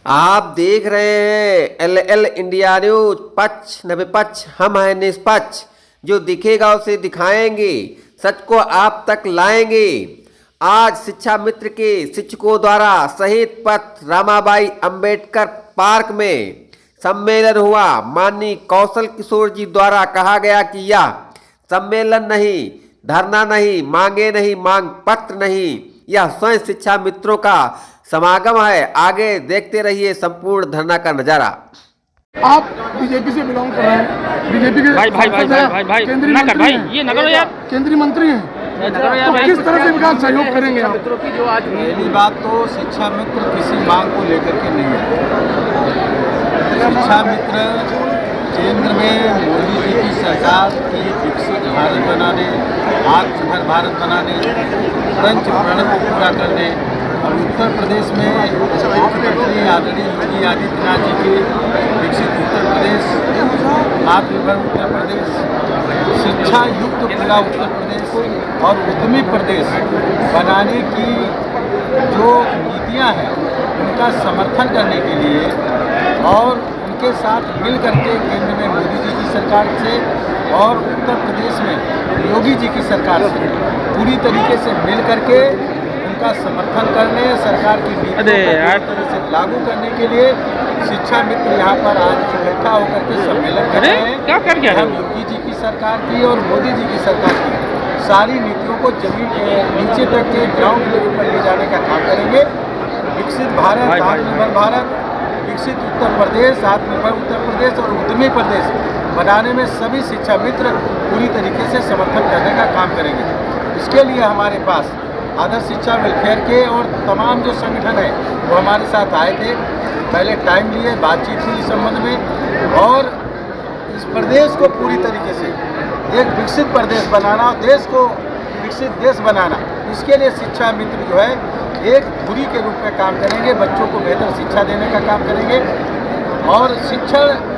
आप देख रहे हैं एल इंडिया न्यूज पक्ष निष्पक्ष, हम हैं निष्पक्ष। जो दिखेगा उसे दिखाएंगे, सच को आप तक लाएंगे। आज शिक्षा मित्र के शिक्षकों द्वारा शहीद पथ रमाबाई अंबेडकर पार्क में सम्मेलन हुआ। माननीय कौशल किशोर जी द्वारा कहा गया कि यह सम्मेलन नहीं, धरना नहीं, मांगे नहीं, मांग पत्र नहीं, यह स्वयं शिक्षा मित्रों का समागम है। आगे देखते रहिए संपूर्ण धरना का नजारा। आप बीजेपी से बिलोंग कर रहे हैं, बीजेपी के भाई केंद्रीय ना कर मंत्री भाई, हैं। ये ना करो यार, केंद्रीय मंत्री हैं, तो किस तरह से विकास सहयोग करेंगे आप? पहली बात तो शिक्षा मित्र किसी मांग को लेकर के नहीं है। शिक्षा मित्र केंद्र में मोदी जी की सरकार की विकसित भारत बनाने, आत्मनिर्भर भारत बनाने, पंच प्रण को पूरा करने और उत्तर प्रदेश में मुख्यमंत्री आदरणीय योगी आदित्यनाथ जी के विकसित उत्तर प्रदेश, आत्मनिर्भर उत्तर प्रदेश, शिक्षा युक्त खुला उत्तर प्रदेश और उद्यमी प्रदेश बनाने की जो नीतियां हैं उनका समर्थन करने के लिए और उनके साथ मिल करके केंद्र में मोदी जी की सरकार से और उत्तर प्रदेश में योगी जी की सरकार से पूरी तरीके से मिल करके उनका समर्थन करने, सरकार की नीतियों को पूरी तरह से लागू करने के लिए शिक्षा मित्र यहाँ पर आज इकट्ठा होकर के सम्मेलन कर रहे हैं। क्या कर गया? हम योगी जी की सरकार की और मोदी जी की सरकार की सारी नीतियों को जमीन के नीचे तक के ग्राउंड लेवल पर ले जाने का काम करेंगे। विकसित भारत, आत्मनिर्भर भारत, विकसित उत्तर प्रदेश, आत्मनिर्भर उत्तर प्रदेश और उद्यमी प्रदेश बनाने में सभी शिक्षा मित्र पूरी तरीके से समर्थन करने का काम करेंगे। इसके लिए हमारे पास आदर्श शिक्षा वेलफेयर के और तमाम जो संगठन है वो हमारे साथ आए थे। पहले टाइम लिए, बातचीत हुई इस संबंध में और इस प्रदेश को पूरी तरीके से एक विकसित प्रदेश बनाना और देश को विकसित देश बनाना, इसके लिए शिक्षा मित्र जो है एक धुरी के रूप में काम करेंगे। बच्चों को बेहतर शिक्षा देने का काम करेंगे और शिक्षण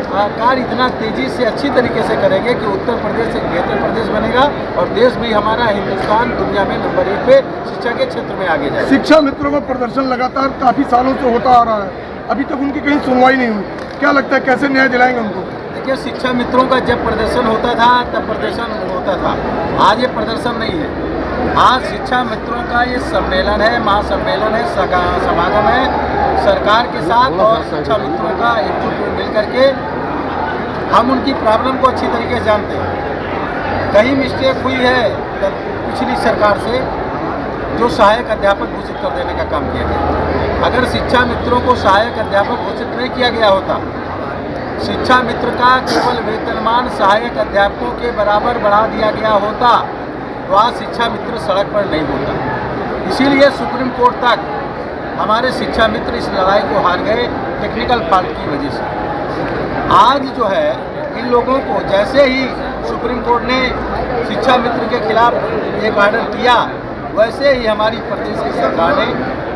कार्य इतना तेजी से अच्छी तरीके से करेंगे कि उत्तर प्रदेश एक बेहतर प्रदेश बनेगा और देश भी हमारा, हिंदुस्तान दुनिया में नंबर 1 पे शिक्षा के क्षेत्र में आगे जाए। शिक्षा मित्रों का प्रदर्शन लगातार काफी सालों से होता आ रहा है, अभी तक उनकी कहीं सुनवाई नहीं हुई। क्या लगता है कैसे न्याय दिलाएंगे उनको? देखिए, शिक्षा मित्रों का जब प्रदर्शन होता था तब प्रदर्शन होता था, आज ये प्रदर्शन नहीं है। आज शिक्षा मित्रों का ये सम्मेलन है, महासम्मेलन है, समागम है सरकार के साथ और शिक्षा मित्रों का एकजुट मिल करके। हम उनकी प्रॉब्लम को अच्छी तरीके से जानते हैं। कहीं मिस्टेक हुई है पिछली सरकार से जो सहायक अध्यापक घोषित कर देने का काम किया गया। अगर शिक्षा मित्रों को सहायक अध्यापक घोषित नहीं किया गया होता, शिक्षा मित्र का केवल वेतनमान सहायक अध्यापकों के बराबर बढ़ा दिया गया होता तो आज शिक्षा मित्र सड़क पर नहीं होता। इसीलिए सुप्रीम कोर्ट तक हमारे शिक्षा मित्र इस लड़ाई को हार गए टेक्निकल फॉल्ट की वजह से। आज जो है इन लोगों को जैसे ही सुप्रीम कोर्ट ने शिक्षा मित्र के खिलाफ एक ऑर्डर किया, वैसे ही हमारी प्रदेश की सरकार ने,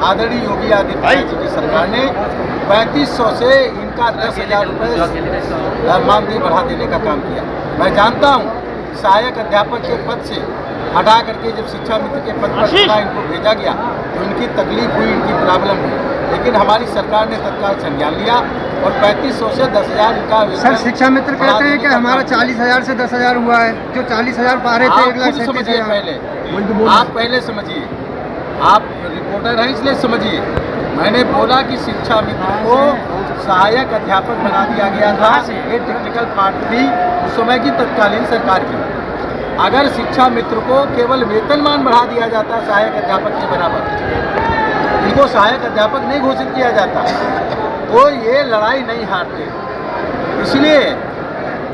आदरणीय योगी आदित्यनाथ जी की सरकार ने 3500 से इनका 10,000 रुपये मानदेय बढ़ा देने का काम किया। मैं जानता हूँ सहायक अध्यापक के पद से हटा करके जब शिक्षा मित्र के पद पर इनको भेजा गया तो इनकी तकलीफ हुई, इनकी प्रॉब्लम हुई, लेकिन हमारी सरकार ने तत्काल संज्ञान लिया और 3500 से 10,000 का। सर, शिक्षा मित्र कहते हैं कि हमारा 40,000 से 10,000 हुआ है, जो 40,000 पा रहे थे 1,37,000। समझिए पहले, आप पहले समझिए, आप रिपोर्टर हैं इसलिए समझिए। मैंने बोला कि शिक्षा मित्र को सहायक अध्यापक बना दिया गया था, ये टेक्निकल पार्ट थी उस समय की तत्कालीन सरकार की। अगर शिक्षा मित्र को केवल वेतनमान बढ़ा दिया जाता सहायक अध्यापक के बराबर, इनको सहायक अध्यापक नहीं घोषित किया जाता तो ये लड़ाई नहीं हारते। इसलिए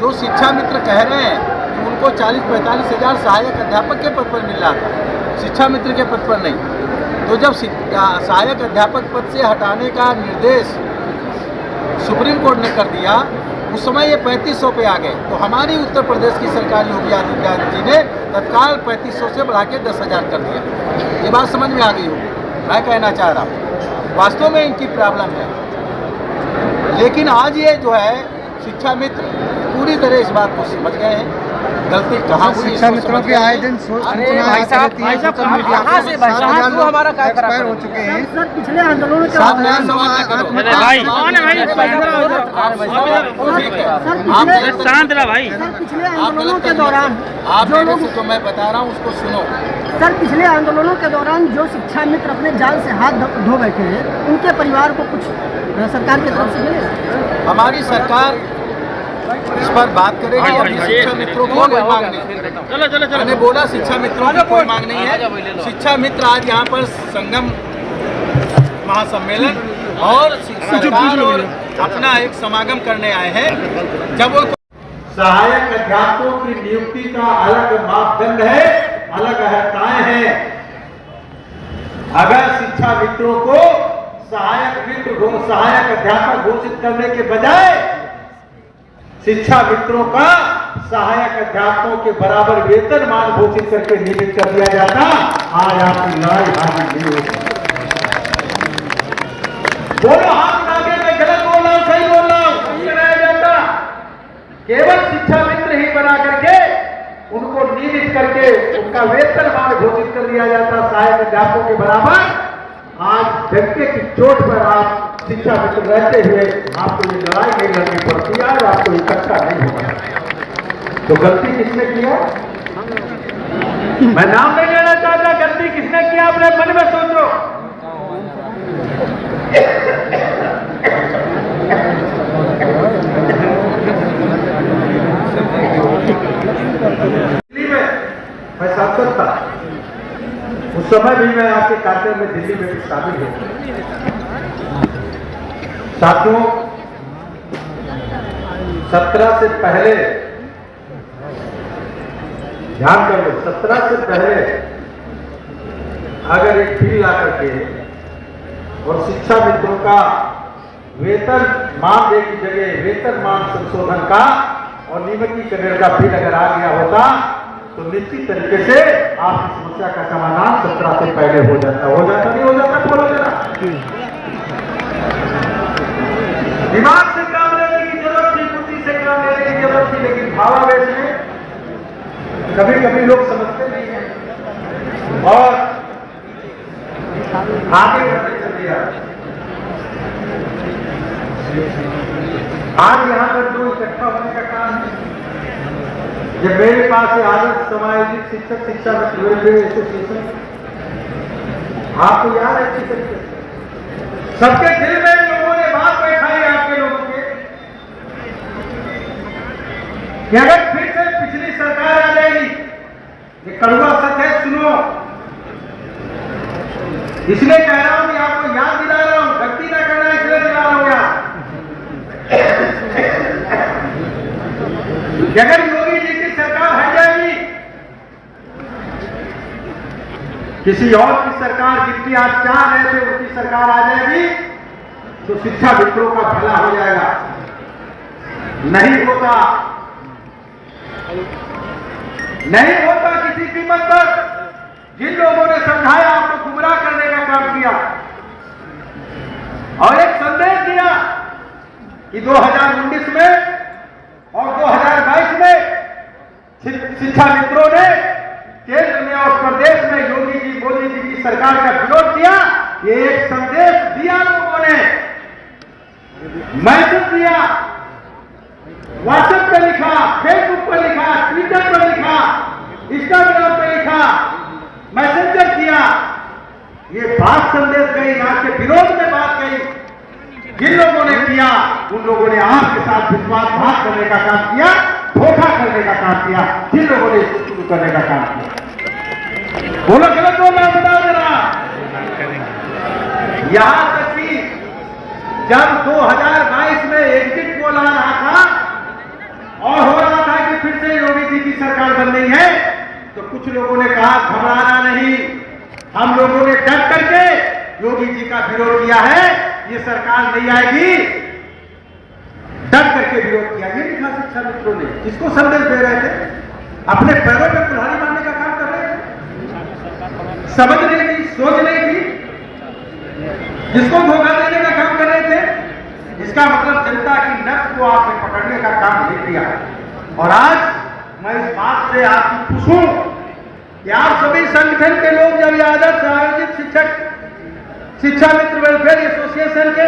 जो शिक्षा मित्र कह रहे हैं कि उनको 40-45 हज़ार सहायक अध्यापक के पद पर मिल रहा था, शिक्षा मित्र के पद पर नहीं, तो जब सहायक अध्यापक पद से हटाने का निर्देश सुप्रीम कोर्ट ने कर दिया, उस समय ये 3500 पे आ गए। तो हमारी उत्तर प्रदेश की सरकार योगी आदित्यनाथ जी ने तत्काल 3500 से बढ़ा के 10,000 कर दिया। ये बात समझ में आ गई होगी। मैं कहना चाह रहा हूँ वास्तव में इनकी प्रॉब्लम है, लेकिन आज ये जो है शिक्षा मित्र पूरी तरह इस बात को समझ गए हैं गलती कहाँ हुई शिक्षा मित्रों के आए दिन सोशल मीडिया एक्सपायर हो चुके हैं। सर पिछले आंदोलनों के 7,000 शांत रहा भाई। सर पिछले आंदोलनों के दौरान आप मेरे से जो मैं बता रहा हूँ उसको सुनो। सर पिछले आंदोलनों के दौरान जो शिक्षा मित्र अपने जान से हाथ धो बैठे हैं, उनके परिवार को कुछ सरकार की तरफ से मिले? हमारी सरकार इस पर बात करेगी। अभी शिक्षा मित्रों की कोई मांग नहीं। मैंने बोला शिक्षा मित्रों की कोई मांग नहीं है। शिक्षा मित्र आज यहाँ पर संगम महासम्मेलन और सरकार और अपना एक समागम करने आए हैं। जब वो सहायक अध्यापकों की नियुक्ति का अलग मापदंड है, अलग अर्हताएं हैं। अगर शिक्षा मित्रों को सहायक अध्यापक घोषित करने के बजाय शिक्षा मित्रों का सहायक अध्यापकों के बराबर वेतनमान घोषित करके नियमित कर दिया जाता, आज आपकी लड़ाई हासिल नहीं होती। बोलो हाथ उठा के, मैं गलत बोल रहा हूं सही बोल रहा हूं, नहीं कराया जाता। केवल शिक्षा मित्र ही बना करके उनको नियमित करके उनका वेतनमान घोषित कर दिया जाता सहायक अध्यापकों के बराबर। आज व्यक्ति की चोट पर आप शिक्षा मित्र रहते हुए आपको ये लड़ाई नहीं लड़नी पड़ती है और आपको इकट्ठा नहीं होगा। तो गलती किसने किया? मैं नाम नहीं लेना चाहता। गलती किसने किया अपने मन में सोचो। दिल्ली में मैं सांसद था, उस समय भी मैं आपके कार्यक्रम में दिल्ली में भी शामिल हूं। साथियों, 17 से पहले ध्यान कर लो, 17 से पहले अगर एक बिल ला करके और शिक्षा मित्रों का वेतन मानदेय की जगह वेतन मान संशोधन का और नियमितीकरण का बिल अगर आ गया होता तो निश्चित तरीके से आपकी समस्या का समाधान 17 से पहले हो जाता नहीं हो जाता? बोलो जरा। दिमाग से काम लेने की जरूरत थी, बुद्धि से काम लेने की जरूरत थी, लेकिन भावावेश में कभी कभी लोग समझते नहीं हैं और आगे बढ़ते चल दिया। आज यहाँ पर जो इकट्ठा होने का काम है, जब मेरे पास आदर्श समायोजित शिक्षक शिक्षा वेलफेयर एसोसिएशन, आपको याद है अच्छी तरीके से सबके दिल में लोगों ने बात बैठाई आपके लोगों के कि अगर फिर से पिछली सरकार आ जाएगी, ये कड़वा सच है, सुनो। इसलिए कह रहा हूं कि आपको याद दिला रहा हूं, गलती ना करना इसलिए दिला रहा हूं याद। अगर योगी जी की सरकार हट जाएगी, किसी और की सरकार जिनकी आप चाह रहे थे उनकी सरकार आ जाएगी, तो शिक्षा मित्रों का भला हो जाएगा। नहीं होता किसी कीमत पर। जिन लोगों ने समझाया, आपको गुमराह करने का काम किया और एक संदेश दिया कि 2019 में और 2022 में शिक्षा मित्रों ने केंद्र में और प्रदेश में योगी जी मोदी जी की सरकार का विरोध किया। ये एक संदेश दिया लोगों ने, मैसेज दिया, व्हाट्सएप पे लिखा, फेसबुक पर लिखा, ट्विटर पर लिखा, इंस्टाग्राम पे लिखा, मैसेंजर किया। ये बात संदेश गई, आपके विरोध में बात गई। जिन लोगों ने किया उन लोगों ने आपके साथ विश्वासघात करने का काम किया, धोखा करने का काम किया। जिन लोगों ने इसको शुरू करने का काम किया, बोलो गलत बोल रहा, बताओ जरा। यहां तक कि जब 2022 में एग्जिट पोल आ रहा था और हो रहा था कि फिर से योगी जी की सरकार बन रही है, तो कुछ लोगों ने कहा घबराना नहीं, हम लोगों ने डट करके योगी जी का विरोध किया है, ये सरकार नहीं आएगी, डट करके विरोध किया। ये लिखा शिक्षा मित्रों ने। किसको संदेश दे रहे थे? अपने पैरों में कुल्हाड़ी मारने का काम कर रहे थे, समझ नहीं थी, सोच नहीं थी, जिसको धोखा देने का काम कर रहे थे। इसका मतलब जनता की नब्ज को आपने पकड़ने का काम नहीं किया। और आज मैं इस बात से आपकी खुश हूं कि आप सभी संगठन के लोग जब ये आदर्श आयोजित शिक्षा मित्र वेलफेयर एसोसिएशन के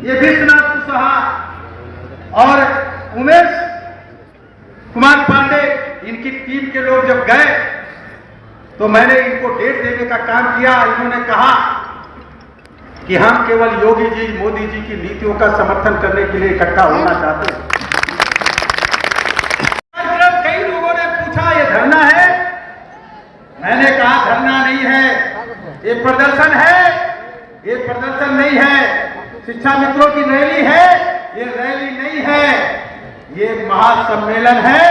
ये विश्वनाथ कुशवाहा और उमेश कुमार पांडे इनकी टीम के लोग जब गए तो मैंने इनको डेट देने का काम किया। इन्होंने कहा कि हम केवल योगी जी मोदी जी की नीतियों का समर्थन करने के लिए इकट्ठा होना चाहते हैं। कई लोगों ने पूछा ये धरना है, मैंने कहा धरना नहीं है, ये प्रदर्शन है, ये प्रदर्शन नहीं है, शिक्षा मित्रों की रैली है, ये रैली नहीं है, ये महासम्मेलन है,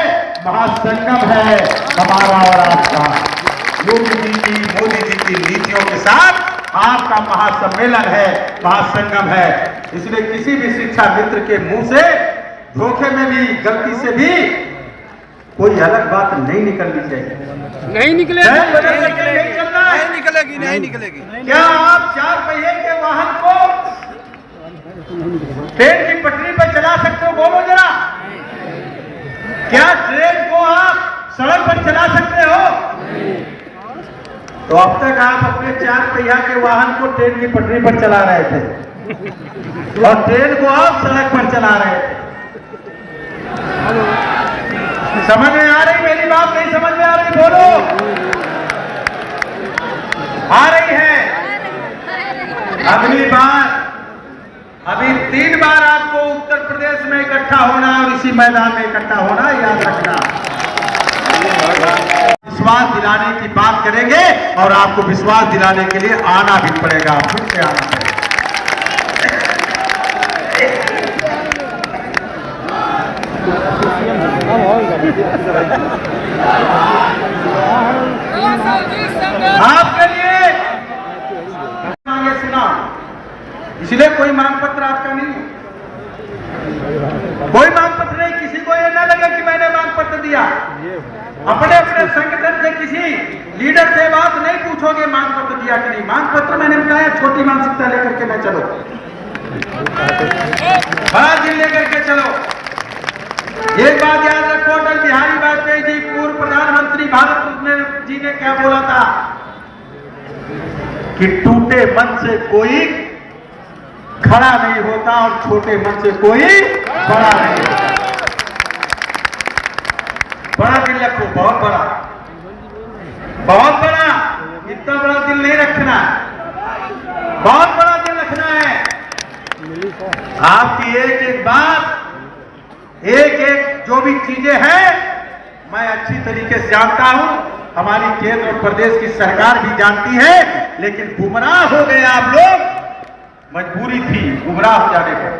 महासंगम है हमारा और आपका। योगी जी की मोदी जी की नीतियों के साथ आपका महासम्मेलन है, महासंगम है। इसलिए किसी भी शिक्षा मित्र के मुंह से धोखे में भी गलती से भी कोई अलग बात नहीं निकलनी चाहिए। नहीं निकलेगी, नहीं निकलेगी। क्या आप 4 पहिए के वाहन को ट्रेन की पटरी पर चला सकते हो? बोलो जरा। क्या ट्रेन को आप सड़क पर चला सकते हो? तो अब तक आप अपने 4 पहिया के वाहन को ट्रेन की पटरी पर चला रहे थे और ट्रेन को आप सड़क पर चला रहे थे। समझ में आ रही मेरी बात? नहीं समझ में आ रही? बोलो। आ रही है? अगली बार अभी 3 बार आपको उत्तर प्रदेश में इकट्ठा होना और इसी मैदान में इकट्ठा होना, याद रखना। विश्वास दिलाने की बात करेंगे और आपको विश्वास दिलाने के लिए आना भी पड़ेगा, फिर से आना पड़ेगा। आपके लिए सुना, इसलिए कोई मांग पत्र आपका नहीं, कोई मांग पत्र नहीं। किसी को ये ना लगे कि मैंने मांग पत्र दिया। अपने अपने संगठन से किसी लीडर से बात नहीं पूछोगे मांग पत्र दिया कि नहीं। मांग पत्र मैंने बताया छोटी मानसिकता लेकर के मैं चलो, बड़ा दिल लेकर के चलो। एक बात याद रखो, अटल बिहारी वाजपेयी जी पूर्व प्रधानमंत्री भारत रत्न जी ने क्या बोला था कि टूटे मन से कोई खड़ा नहीं होता और छोटे मन से कोई बड़ा नहीं होता। बड़ा दिल रखो, बहुत बड़ा, बहुत बड़ा। इतना बड़ा दिल नहीं रखना, बहुत बड़ा दिल रखना है। आपकी एक एक बात, एक एक जो भी चीजें हैं मैं अच्छी तरीके से जानता हूं, हमारी केंद्र और प्रदेश की सरकार भी जानती है। लेकिन गुमराह हो गए आप लोग, मजबूरी थी गुमराह हो जाने पर।